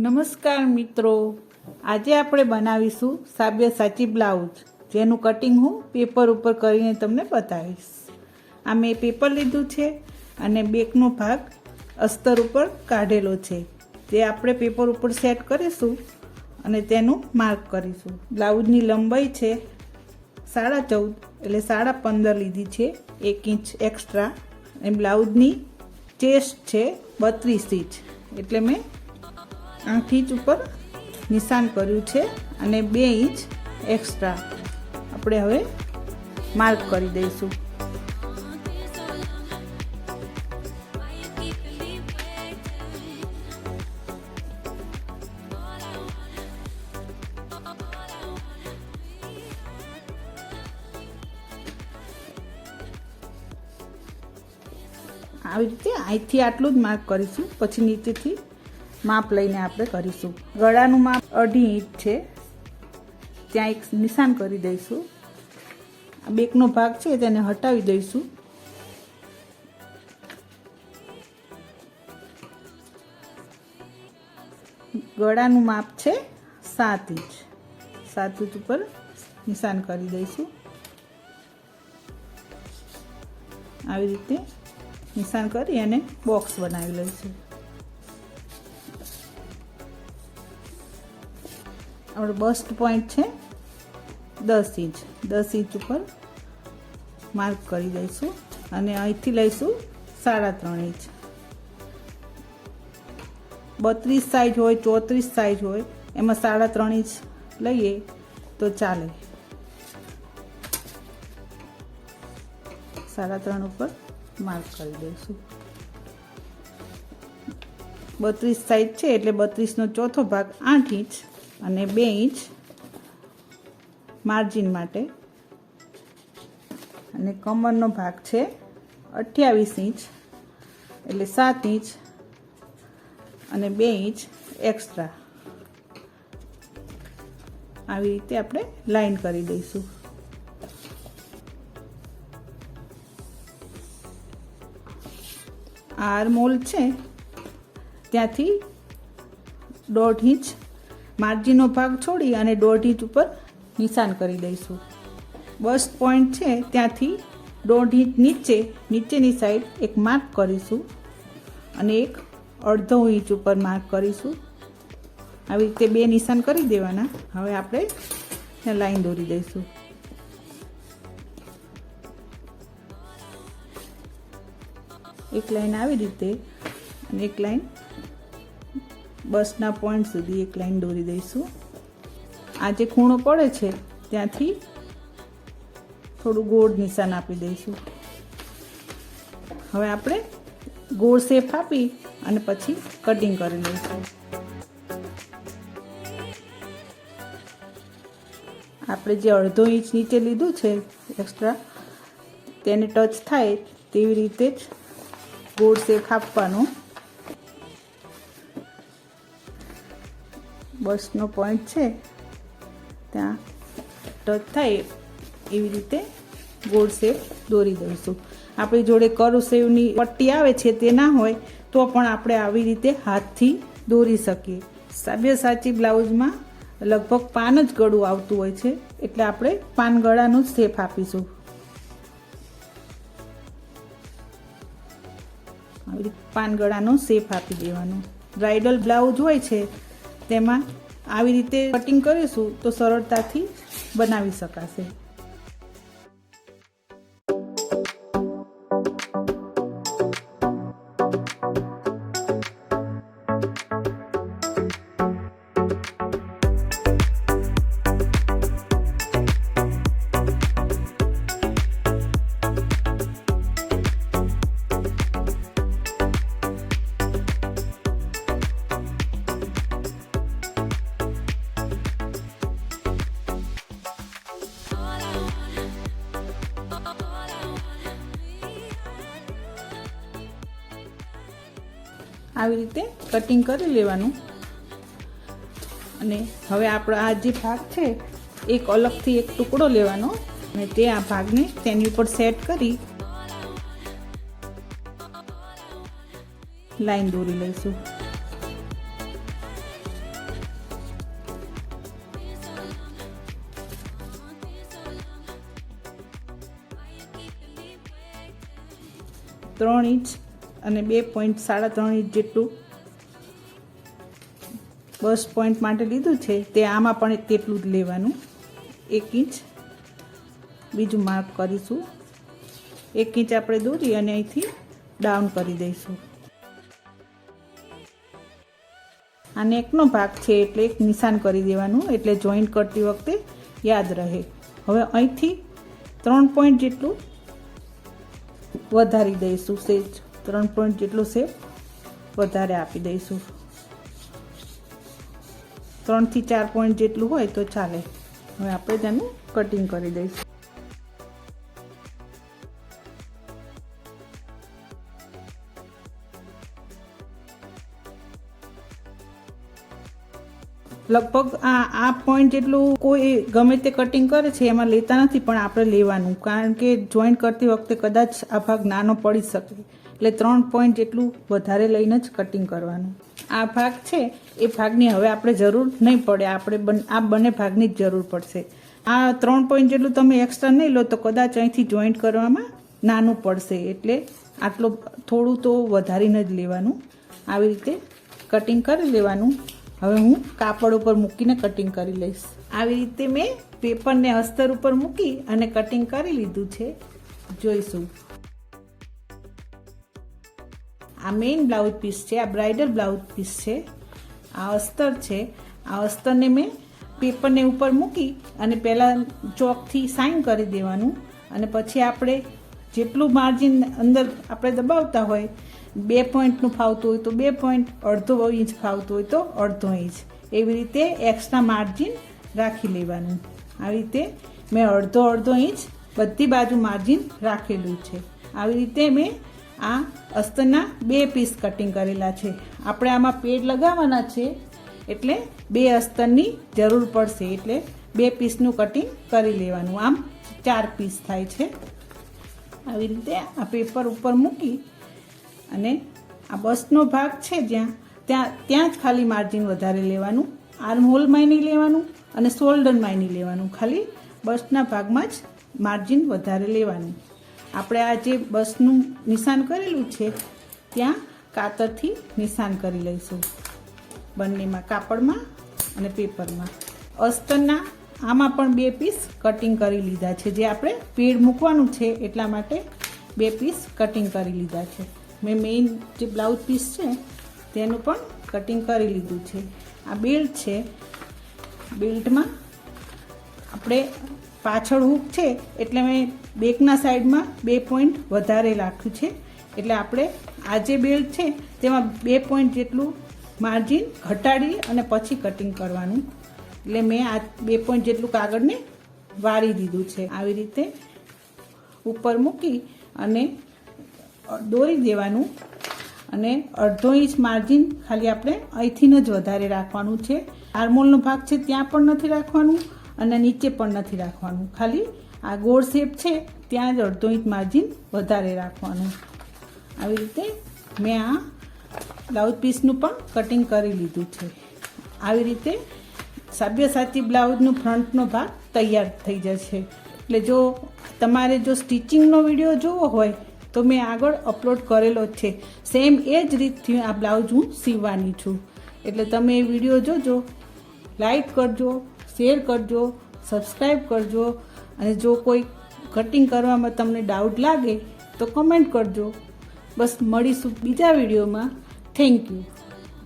નમસ્કાર મિત્રો, આજે આપણે બનાવીશું સાબ્યસાચી બ્લાઉઝ, જેનું કટિંગ હું પેપર ઉપર કરીને તમને બતાવીશ. આ મેં પેપર લીધું છે અને બેકનો ભાગ અસ્તર ઉપર કાઢેલો છે, તે આપણે પેપર ઉપર સેટ કરીશું અને તેનું માર્ક કરીશું. બ્લાઉઝની લંબાઈ છે 14.5 એટલે 15.5 લીધી છે, 1 ઇંચ એક્સ્ટ્રા. અને બ્લાઉઝની ચેસ્ટ છે 32 ઇંચ એટલે મેં 8 ઇંચ ઉપર નિશાન કર્યું છે અને 2 ઇંચ એક્સ્ટ્રા આપણે હવે માર્ક કરી દઈશું. આવી રીતે અહીંથી આટલું જ માર્ક કરીશું, પછી નીચેથી માપ લઈને આપણે કરીશું. ગળાનું માપ 2.5 ઇંચ છે, ત્યાં એક નિશાન કરી દઈશું. આ બેકનો ભાગ છે તેને હટાવી દઈશું. ગળાનું માપ છે 7 ઇંચ, 7 ઇંચ ઉપર નિશાન કરી દઈશું. આવી રીતે નિશાન કરી અને બોક્સ બનાવી લઈશું. આપણો બસ્ટ પોઈન્ટ છે 10 ઇંચ, 10 ઇંચ ઉપર માર્ક કરી દઈશું અને અહીંથી લઈશું 3.5 ઇંચ. 32 સાઈઝ હોય, 34 સાઈઝ હોય, એમાં 3.5 ઇંચ લઈએ તો ચાલે. 3.5 ઉપર માર્ક કરી દઈશું. 32 સાઈઝ છે એટલે 32નો ચોથો ભાગ 8 ઇંચ અને 2 ઇંચ માર્જિન માટે. અને કમરનો ભાગ છે 28 ઇંચ એટલે 7 ઇંચ અને 2 ઇંચ એક્સ્ટ્રા. આવી રીતે આપણે લાઈન કરી દઈશું. આર્મહોલ છે ત્યાંથી 1.5 ઇંચ માર્જિનનો ભાગ છોડી અને 1.5 ઇંચ ઉપર નિશાન કરી દઈશું. બસ્ટ પોઈન્ટ છે ત્યાંથી 1.5 ઇંચ નીચેની સાઈડ એક માર્ક કરીશું અને એક 1/2 ઇંચ ઉપર માર્ક કરીશું. આવી રીતે 2 નિશાન કરી દેવાના. હવે આપણે ત્યાં લાઈન દોરી દઈશું. એક લાઈન આવી રીતે અને એક લાઈન બસના પોઈન્ટ સુધી એક લાઈન દોરી દઈશું. આ જે ખૂણો પડે છે ત્યાંથી થોડું ગોળ નિશાન આપી દઈશું. હવે આપણે ગોળ શેપ આપી અને પછી કટિંગ કરી લઈશું. આપણે જે 1/2 ઇંચ નીચે લીધું છે એક્સ્ટ્રા, તેને ટચ થાય તેવી રીતે જ ગોળ શેપ આપવાનો. બસનો પોઈન્ટ છે ત્યાં ટચ થાય એવી રીતે ગોળ શેપ દોરી દઈશું. આપણી જોડે કર્વ શેપની પટ્ટી આવે છે તે ના હોય તો પણ આપણે આવી રીતે હાથથી દોરી શકીએ. સાબ્યસાચી બ્લાઉઝમાં લગભગ પાન જ ગળું આવતું હોય છે એટલે આપણે પાન ગળાનું જ શેપ આપીશું. આવી રીતે પાન ગળાનો શેપ આપી દેવાનો. બ્રાઇડલ બ્લાઉઝ હોય છે તેમાં આવી રીતે કટિંગ કરીશું તો સરળતાથી બનાવી શકાશે. આવી રીતે કટિંગ કરી લેવાનું. અને હવે આપણો આ જે ભાગ છે એક અલગથી એક ટુકડો લેવાનો અને તે આ ભાગને તેની ઉપર સેટ કરી લાઈન દોરી લઈશું. 3 ઇંચ અને 2 પોઈન્ટ 3.5 ઇંચ જેટલું બસ પોઈન્ટ માટે લીધું છે તે આમાં પણ તેટલું જ લેવાનું. 1 ઇંચ બીજું માર્ક કરીશું. 1 ઇંચ આપણે દોરી અને અહીંથી ડાઉન કરી દઈશું. આ નેકનો ભાગ છે એટલે એક નિશાન કરી દેવાનું, એટલે જોઈન્ટ કરતી વખતે યાદ રહે. હવે અહીંથી 3 પોઈન્ટ જેટલું વધારી દઈશું. સેજ 3 પોઈન્ટ જેટલું શેપ વધારે આપી દઈશું. 3 થી 4 પોઈન્ટ જેટલું હોય તો ચાલે. હવે આપણે તેનું કટિંગ કરી દઈશું. લગભગ આ પોઈન્ટ જેટલું કોઈ ગમે તે કટિંગ કરે છે એમાં લેતા નથી, પણ આપણે લેવાનું, કારણ કે જોઈન્ટ કરતી વખતે કદાચ આ ભાગ નાનો પડી શકે, એટલે 3 પોઈન્ટ જેટલું વધારે લઈને જ કટિંગ કરવાનું. આ ભાગ છે એ ભાગની હવે આપણે જરૂર નહીં પડે, આપણે આ બંને ભાગની જ જરૂર પડશે. આ 3 પોઈન્ટ જેટલું તમે એક્સ્ટ્રા નહીં લો તો કદાચ અહીંથી જોઈન્ટ કરવામાં નાનું પડશે, એટલે આટલું થોડું તો વધારીને જ લેવાનું. આવી રીતે કટિંગ કરી લેવાનું. હવે હું કાપડ ઉપર મૂકીને કટિંગ કરી લઈશ. આવી રીતે મેં પેપરને અસ્તર ઉપર મૂકી અને કટિંગ કરી લીધું છે. જોઈશું. આ મેઇન બ્લાઉઝ પીસ છે, આ બ્રાઇડલ બ્લાઉઝ પીસ છે. આ અસ્તર છે. આ અસ્તરને મેં પેપરને ઉપર મૂકી અને પહેલાં ચોકથી સાઇન કરી દેવાનું, અને પછી આપણે જેટલું માર્જિન અંદર આપણે દબાવતા હોય, 2 પોઈન્ટનું ફાવતું હોય તો 2 પોઈન્ટ, 1/2 ઇંચ ફાવતું હોય તો 1/2 ઇંચ, એવી રીતે એક્સ્ટ્રા માર્જિન રાખી લેવાનું. આવી રીતે મેં 1/2 ઇંચ બધી બાજુ માર્જિન રાખેલું છે. આવી રીતે મેં આ અસ્તરના 2 પીસ કટિંગ કરેલા છે. આપણે આમાં પેડ લગાવવાના છે એટલે 2 અસ્તરની જરૂર પડશે, એટલે 2 પીસનું કટિંગ કરી લેવાનું. આમ 4 પીસ થાય છે. આવી રીતે આ પેપર ઉપર મૂકી અને આ બસનો ભાગ છે ત્યાં જ ખાલી માર્જિન વધારે લેવાનું. આર્મ હોલમાં નહીં લેવાનું અને શોલ્ડરમાં નહીં લેવાનું, ખાલી બસના ભાગમાં જ માર્જિન વધારે લેવાનું. આપણે આ જે બસનું નિશાન કરેલું છે ત્યાં કાતરથી નિશાન કરી લઈશું, બંનેમાં, કાપડમાં અને પેપરમાં. અસ્તરના આમાં પણ 2 પીસ કટિંગ કરી લીધા છે, જે આપણે પેડ મૂકવાનું છે એટલા માટે 2 પીસ કટિંગ કરી લીધા છે. મેં મેઇન જે બ્લાઉઝ પીસ છે તેનું પણ કટિંગ કરી લીધું છે. આ બેલ્ટ છે. બેલ્ટમાં આપણે પાછળ હૂક છે એટલે મેં બેકના સાઈડમાં 2 પોઈન્ટ વધારે રાખ્યું છે, એટલે આપણે આ જે બેલ્ટ છે તેમાં 2 પોઈન્ટ જેટલું માર્જિન ઘટાડી અને પછી કટિંગ કરવાનું. એટલે મેં આ 2 પોઈન્ટ જેટલું કાગળને વાળી દીધું છે. આવી રીતે ઉપર મૂકી અને દોરી દેવાનું, અને 1/2 ઇંચ માર્જિન ખાલી આપણે અહીંથી જ વધારે રાખવાનું છે. આર્મહોલનો ભાગ છે ત્યાં પણ નથી રાખવાનું અને નીચે પણ નથી રાખવાનું, ખાલી આ ગોળ શેપ છે ત્યાં જ 1/2 ઇંચ માર્જિન વધારે રાખવાનું. આવી રીતે મેં આ બ્લાઉઝ પીસનું પણ કટિંગ કરી લીધું છે. આવી રીતે સાબ્યસાચી બ્લાઉઝનું ફ્રન્ટનો ભાગ તૈયાર થઈ જશે. એટલે જો તમારે જો સ્ટિચિંગનો વિડીયો જોવો હોય તો મેં આગળ અપલોડ કરેલો જ છે. સેમ એ જ રીતથી આ બ્લાઉઝ હું સીવવાની છું. એટલે તમે એ વિડીયો જોજો, લાઈક કરજો, શેર કરજો, સબસ્ક્રાઈબ કરજો, અને જો કોઈ કટિંગ કરવામાં તમને ડાઉટ લાગે તો કમેન્ટ કરજો. બસ મળીશું બીજા વિડીયોમાં. Thank you.